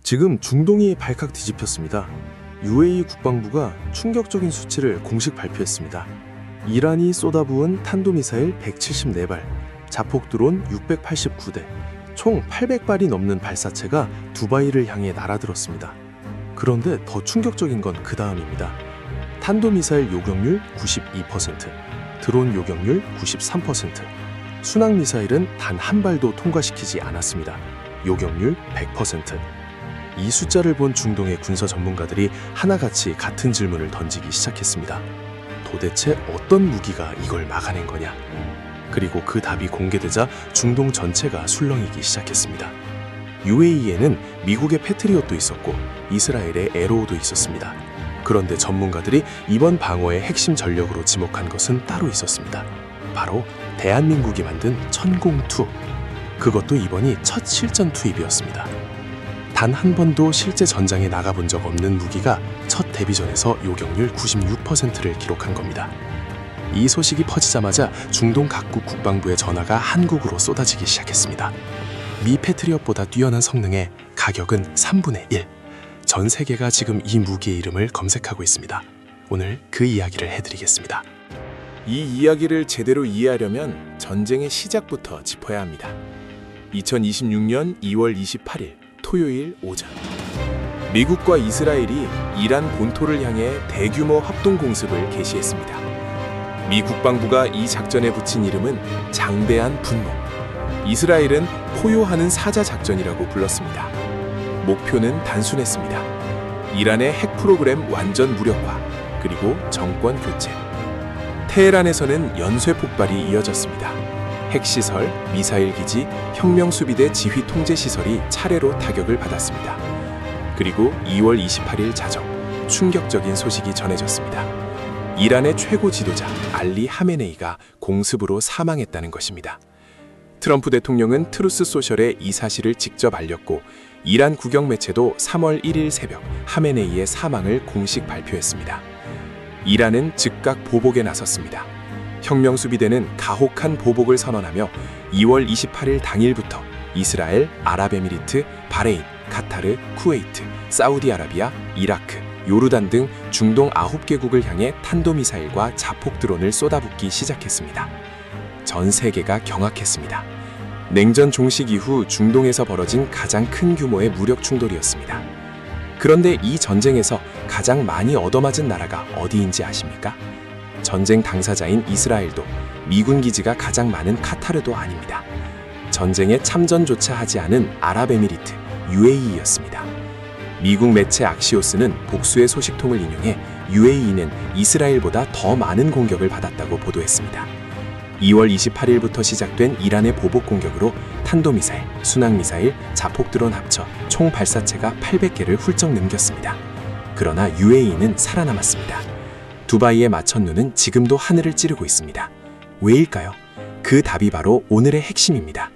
지금 중동이 발칵 뒤집혔습니다. UAE 국방부가 충격적인 수치를 공식 발표했습니다. 이란이 쏟아부은 탄도미사일 174발, 자폭드론 689대, 총 800발이 넘는 발사체가 두바이를 향해 날아들었습니다. 그런데 더 충격적인 건 그 다음입니다. 탄도미사일 요격률 92%, 드론 요격률 93%, 순항미사일은 단 한 발도 통과시키지 않았습니다. 요격률 100%. 이 숫자를 본 중동의 군사 전문가들이 하나같이 같은 질문을 던지기 시작했습니다. 도대체 어떤 무기가 이걸 막아낸 거냐? 그리고 그 답이 공개되자 중동 전체가 술렁이기 시작했습니다. UAE에는 미국의 패트리엇도 있었고 이스라엘의 에로우도 있었습니다. 그런데 전문가들이 이번 방어의 핵심 전력으로 지목한 것은 따로 있었습니다. 바로 대한민국이 만든 천공2. 그것도 이번이 첫 실전 투입이었습니다. 단 한 번도 실제 전장에 나가본 적 없는 무기가 첫 데뷔전에서 요격률 96%를 기록한 겁니다. 이 소식이 퍼지자마자 중동 각국 국방부의 전화가 한국으로 쏟아지기 시작했습니다. 미 패트리엇보다 뛰어난 성능에 가격은 3분의 1. 전 세계가 지금 이 무기의 이름을 검색하고 있습니다. 오늘 그 이야기를 해드리겠습니다. 이 이야기를 제대로 이해하려면 전쟁의 시작부터 짚어야 합니다. 2026년 2월 28일 토요일 오전, 미국과 이스라엘이 이란 본토를 향해 대규모 합동 공습을 개시했습니다. 미 국방부가 이 작전에 붙인 이름은 장대한 분노, 이스라엘은 포효하는 사자 작전이라고 불렀습니다. 목표는 단순했습니다. 이란의 핵 프로그램 완전 무력화, 그리고 정권 교체. 테헤란에서는 연쇄 폭발이 이어졌습니다. 핵시설, 미사일 기지, 혁명수비대 지휘 통제 시설이 차례로 타격을 받았습니다. 그리고 2월 28일 자정, 충격적인 소식이 전해졌습니다. 이란의 최고 지도자 알리 하메네이가 공습으로 사망했다는 것입니다. 트럼프 대통령은 트루스 소셜에 이 사실을 직접 알렸고 이란 국영 매체도 3월 1일 새벽 하메네이의 사망을 공식 발표했습니다. 이란은 즉각 보복에 나섰습니다. 혁명수비대는 가혹한 보복을 선언하며 2월 28일 당일부터 이스라엘, 아랍에미리트, 바레인, 카타르, 쿠웨이트, 사우디아라비아, 이라크, 요르단 등 중동 9개국을 향해 탄도미사일과 자폭드론을 쏟아붓기 시작했습니다. 전 세계가 경악했습니다. 냉전 종식 이후 중동에서 벌어진 가장 큰 규모의 무력 충돌이었습니다. 그런데 이 전쟁에서 가장 많이 얻어맞은 나라가 어디인지 아십니까? 전쟁 당사자인 이스라엘도, 미군 기지가 가장 많은 카타르도 아닙니다. 전쟁에 참전조차 하지 않은 아랍에미리트, UAE였습니다. 미국 매체 악시오스는 복수의 소식통을 인용해 UAE는 이스라엘보다 더 많은 공격을 받았다고 보도했습니다. 2월 28일부터 시작된 이란의 보복 공격으로 탄도미사일, 순항미사일, 자폭드론 합쳐 총 발사체가 800개를 훌쩍 넘겼습니다. 그러나 UAE는 살아남았습니다. 두바이의 마천루는 지금도 하늘을 찌르고 있습니다. 왜일까요? 그 답이 바로 오늘의 핵심입니다.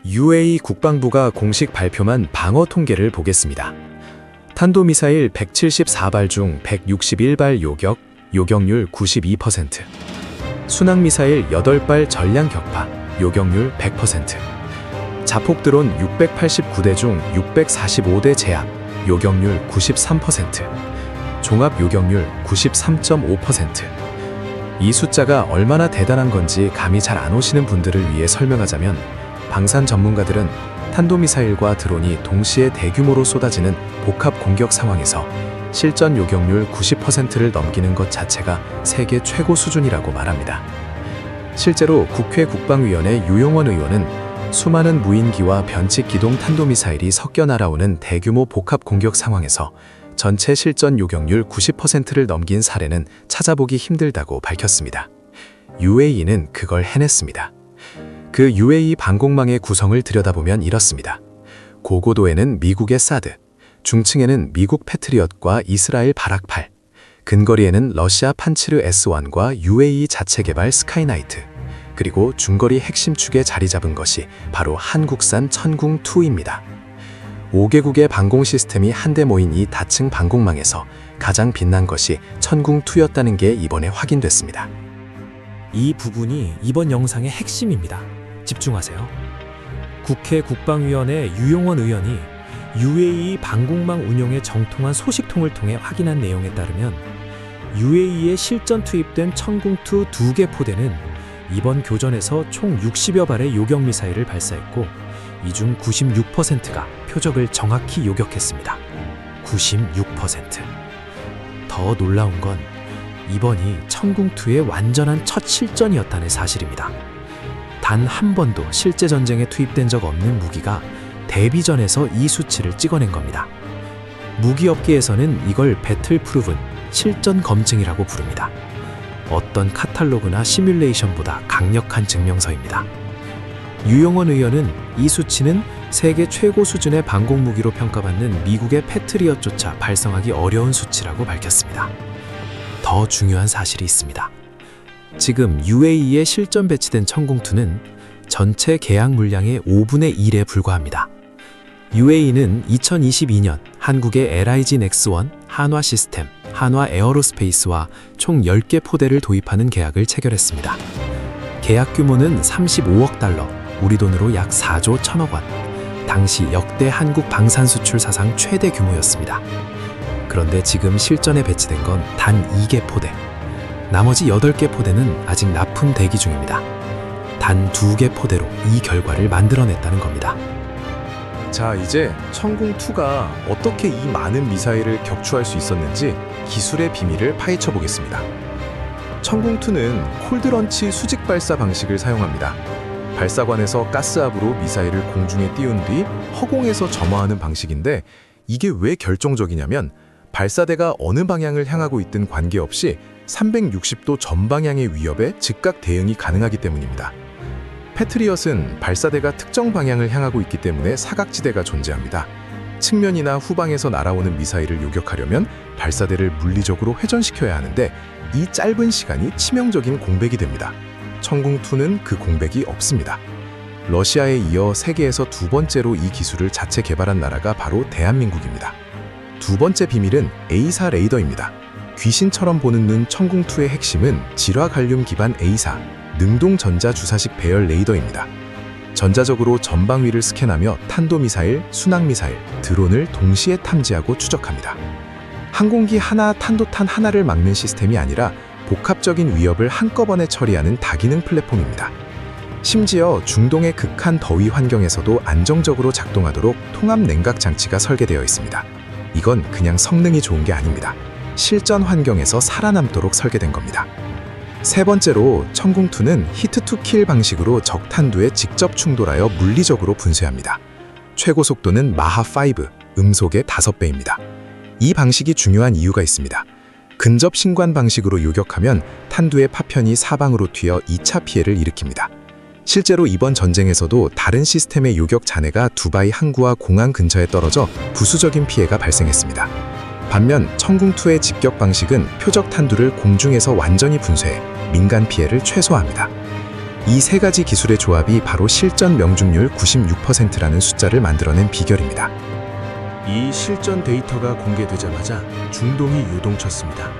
UAE 국방부가 공식 발표만 방어 통계를 보겠습니다. 탄도미사일 174발 중 161발 요격, 요격률 92%. 순항미사일 8발 전량 격파, 요격률 100%. 자폭드론 689대 중 645대 제압, 요격률 93%. 종합 요격률 93.5%. 이 숫자가 얼마나 대단한 건지 감이 잘 안 오시는 분들을 위해 설명하자면 방산 전문가들은 탄도미사일과 드론이 동시에 대규모로 쏟아지는 복합 공격 상황에서 실전 요격률 90%를 넘기는 것 자체가 세계 최고 수준이라고 말합니다. 실제로 국회 국방위원회 유용원 의원은 수많은 무인기와 변칙 기동 탄도미사일이 섞여 날아오는 대규모 복합 공격 상황에서 전체 실전 요격률 90%를 넘긴 사례는 찾아보기 힘들다고 밝혔습니다. UAE는 그걸 해냈습니다. 그 UAE 방공망의 구성을 들여다보면 이렇습니다. 고고도에는 미국의 사드, 중층에는 미국 패트리엇과 이스라엘 바락8, 근거리에는 러시아 판치르 S1과 UAE 자체 개발 스카이나이트, 그리고 중거리 핵심 축에 자리 잡은 것이 바로 한국산 천궁2입니다. 5개국의 방공 시스템이 한데 모인 이 다층 방공망에서 가장 빛난 것이 천궁2였다는 게 이번에 확인됐습니다. 이 부분이 이번 영상의 핵심입니다. 집중하세요. 국회 국방위원회 유용원 의원이 UAE 방공망 운용의 정통한 소식통을 통해 확인한 내용에 따르면 UAE에 실전 투입된 천궁2 2개 포대는 이번 교전에서 총 60여 발의 요격 미사일을 발사했고 이 중 96%가 표적을 정확히 요격했습니다. 96%. 더 놀라운 건 이번이 천궁2의 완전한 첫 실전이었다는 사실입니다. 단 한 번도 실제 전쟁에 투입된 적 없는 무기가 데뷔전에서 이 수치를 찍어낸 겁니다. 무기업계에서는 이걸 배틀 프루븐, 실전 검증이라고 부릅니다. 어떤 카탈로그나 시뮬레이션보다 강력한 증명서입니다. 유영원 의원은 이 수치는 세계 최고 수준의 방공무기로 평가받는 미국의 패트리엇조차 발성하기 어려운 수치라고 밝혔습니다. 더 중요한 사실이 있습니다. 지금 UAE에 실전 배치된 천궁2는 전체 계약 물량의 5분의 1에 불과합니다. UAE는 2022년 한국의 LIG 넥스1, 한화 시스템, 한화 에어로스페이스와 총 10개 포대를 도입하는 계약을 체결했습니다. 계약 규모는 35억 달러, 우리 돈으로 약 4조 1천억 원. 당시 역대 한국 방산 수출 사상 최대 규모였습니다. 그런데 지금 실전에 배치된 건 단 2개 포대. 나머지 8개 포대는 아직 납품 대기 중입니다. 단 2개 포대로 이 결과를 만들어냈다는 겁니다. 자, 이제 천궁2가 어떻게 이 많은 미사일을 격추할 수 있었는지 기술의 비밀을 파헤쳐 보겠습니다. 천궁2는 콜드런치 수직 발사 방식을 사용합니다. 발사관에서 가스압으로 미사일을 공중에 띄운 뒤 허공에서 점화하는 방식인데 이게 왜 결정적이냐면 발사대가 어느 방향을 향하고 있든 관계없이 360도 전방향의 위협에 즉각 대응이 가능하기 때문입니다. 패트리엇은 발사대가 특정 방향을 향하고 있기 때문에 사각지대가 존재합니다. 측면이나 후방에서 날아오는 미사일을 요격하려면 발사대를 물리적으로 회전시켜야 하는데 이 짧은 시간이 치명적인 공백이 됩니다. 천궁2는 그 공백이 없습니다. 러시아에 이어 세계에서 두 번째로 이 기술을 자체 개발한 나라가 바로 대한민국입니다. 두 번째 비밀은 A사 레이더입니다. 귀신처럼 보는 눈 천궁2의 핵심은 질화갈륨 기반 A사, 능동 전자 주사식 배열 레이더입니다. 전자적으로 전방 위를 스캔하며 탄도미사일, 순항미사일, 드론을 동시에 탐지하고 추적합니다. 항공기 하나, 탄도탄 하나를 막는 시스템이 아니라 복합적인 위협을 한꺼번에 처리하는 다기능 플랫폼입니다. 심지어 중동의 극한 더위 환경에서도 안정적으로 작동하도록 통합 냉각 장치가 설계되어 있습니다. 이건 그냥 성능이 좋은 게 아닙니다. 실전 환경에서 살아남도록 설계된 겁니다. 세 번째로 천궁2는 히트-투-킬 방식으로 적 탄두에 직접 충돌하여 물리적으로 분쇄합니다. 최고 속도는 마하5, 음속의 5배입니다. 이 방식이 중요한 이유가 있습니다. 근접 신관 방식으로 요격하면 탄두의 파편이 사방으로 튀어 2차 피해를 일으킵니다. 실제로 이번 전쟁에서도 다른 시스템의 요격 잔해가 두바이 항구와 공항 근처에 떨어져 부수적인 피해가 발생했습니다. 반면 천궁2의 직격 방식은 표적 탄두를 공중에서 완전히 분쇄해 민간 피해를 최소화합니다. 이 세 가지 기술의 조합이 바로 실전 명중률 96%라는 숫자를 만들어낸 비결입니다. 이 실전 데이터가 공개되자마자 중동이 요동쳤습니다.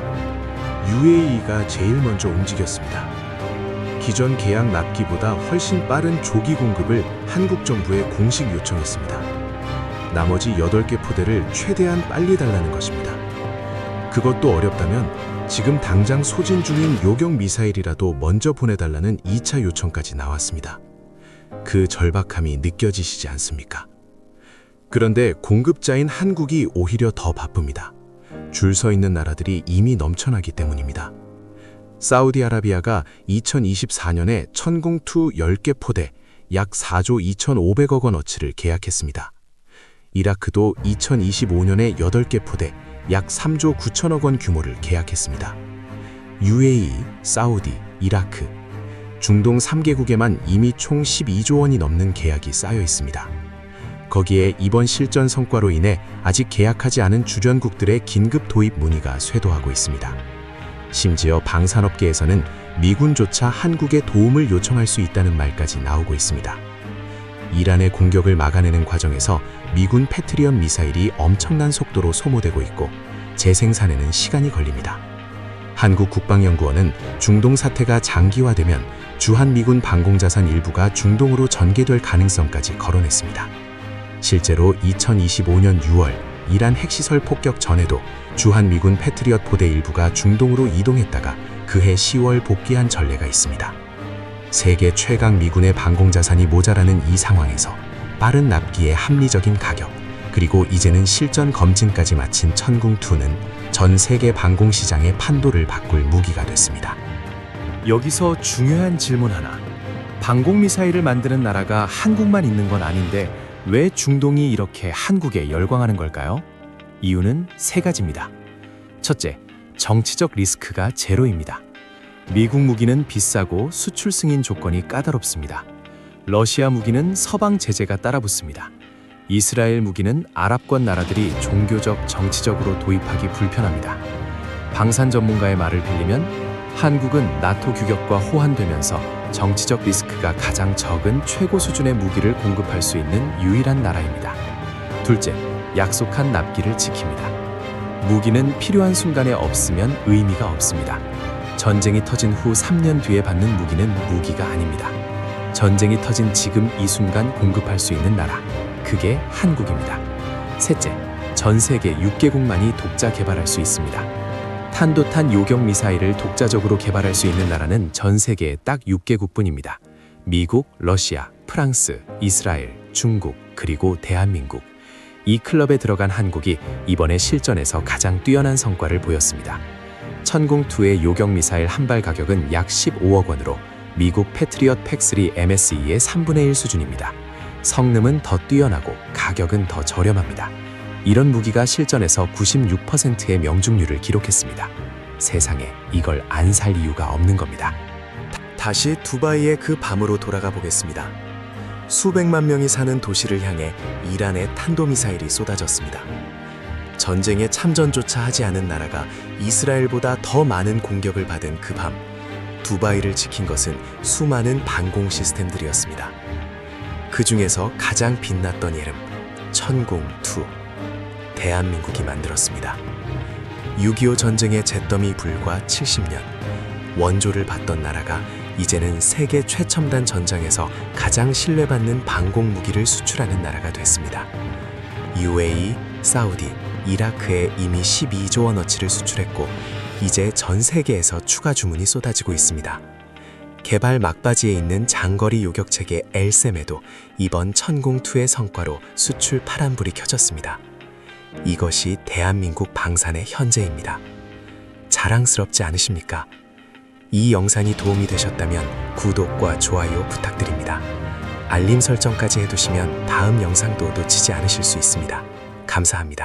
UAE가 제일 먼저 움직였습니다. 기존 계약 납기보다 훨씬 빠른 조기 공급을 한국 정부에 공식 요청했습니다. 나머지 8개 포대를 최대한 빨리 달라는 것입니다. 그것도 어렵다면 지금 당장 소진 중인 요격 미사일이라도 먼저 보내달라는 2차 요청까지 나왔습니다. 그 절박함이 느껴지시지 않습니까? 그런데 공급자인 한국이 오히려 더 바쁩니다. 줄 서 있는 나라들이 이미 넘쳐나기 때문입니다. 사우디아라비아가 2024년에 천궁2 10개 포대 약 4조 2,500억 원어치를 계약했습니다. 이라크도 2025년에 8개 포대 약 3조 9천억 원 규모를 계약했습니다. UAE, 사우디, 이라크, 중동 3개국에만 이미 총 12조 원이 넘는 계약이 쌓여 있습니다. 거기에 이번 실전 성과로 인해 아직 계약하지 않은 주변국들의 긴급 도입 문의가 쇄도하고 있습니다. 심지어 방산업계에서는 미군조차 한국에 도움을 요청할 수 있다는 말까지 나오고 있습니다. 이란의 공격을 막아내는 과정에서 미군 패트리엇 미사일이 엄청난 속도로 소모되고 있고 재생산에는 시간이 걸립니다. 한국국방연구원은 중동 사태가 장기화되면 주한미군 방공자산 일부가 중동으로 전개될 가능성까지 거론했습니다. 실제로 2025년 6월 이란 핵시설 폭격 전에도 주한미군 패트리엇 포대 일부가 중동으로 이동했다가 그해 10월 복귀한 전례가 있습니다. 세계 최강 미군의 방공자산이 모자라는 이 상황에서 빠른 납기의 합리적인 가격, 그리고 이제는 실전 검증까지 마친 천궁2는 전 세계 방공시장의 판도를 바꿀 무기가 됐습니다. 여기서 중요한 질문 하나. 방공미사일을 만드는 나라가 한국만 있는 건 아닌데 왜 중동이 이렇게 한국에 열광하는 걸까요? 이유는 세 가지입니다. 첫째, 정치적 리스크가 제로입니다. 미국 무기는 비싸고 수출 승인 조건이 까다롭습니다. 러시아 무기는 서방 제재가 따라붙습니다. 이스라엘 무기는 아랍권 나라들이 종교적, 정치적으로 도입하기 불편합니다. 방산 전문가의 말을 빌리면 한국은 나토 규격과 호환되면서 정치적 리스크가 가장 적은 최고 수준의 무기를 공급할 수 있는 유일한 나라입니다. 둘째, 약속한 납기를 지킵니다. 무기는 필요한 순간에 없으면 의미가 없습니다. 전쟁이 터진 후 3년 뒤에 받는 무기는 무기가 아닙니다. 전쟁이 터진 지금 이 순간 공급할 수 있는 나라, 그게 한국입니다. 셋째, 전 세계 6개국만이 독자 개발할 수 있습니다. 탄도탄 요격 미사일을 독자적으로 개발할 수 있는 나라는 전 세계에 딱 6개국뿐입니다. 미국, 러시아, 프랑스, 이스라엘, 중국, 그리고 대한민국. 이 클럽에 들어간 한국이 이번에 실전에서 가장 뛰어난 성과를 보였습니다. 천궁2의 요격 미사일 한 발 가격은 약 15억 원으로 미국 패트리엇 팩3 MSE의 3분의 1 수준입니다. 성능은 더 뛰어나고 가격은 더 저렴합니다. 이런 무기가 실전에서 96%의 명중률을 기록했습니다. 세상에 이걸 안 살 이유가 없는 겁니다. 다시 두바이의 그 밤으로 돌아가 보겠습니다. 수백만 명이 사는 도시를 향해 이란의 탄도미사일이 쏟아졌습니다. 전쟁에 참전조차 하지 않은 나라가 이스라엘보다 더 많은 공격을 받은 그 밤, 두바이를 지킨 것은 수많은 방공 시스템들이었습니다. 그 중에서 가장 빛났던 이름, 천궁2. 대한민국이 만들었습니다. 6.25 전쟁의 잿더미 불과 70년, 원조를 받던 나라가 이제는 세계 최첨단 전장에서 가장 신뢰받는 방공 무기를 수출하는 나라가 됐습니다. UAE, 사우디, 이라크에 이미 12조 원어치를 수출했고 이제 전 세계에서 추가 주문이 쏟아지고 있습니다. 개발 막바지에 있는 장거리 요격체계 엘셈에도 이번 천궁2의 성과로 수출 파란불이 켜졌습니다. 이것이 대한민국 방산의 현재입니다. 자랑스럽지 않으십니까? 이 영상이 도움이 되셨다면 구독과 좋아요 부탁드립니다. 알림 설정까지 해두시면 다음 영상도 놓치지 않으실 수 있습니다. 감사합니다.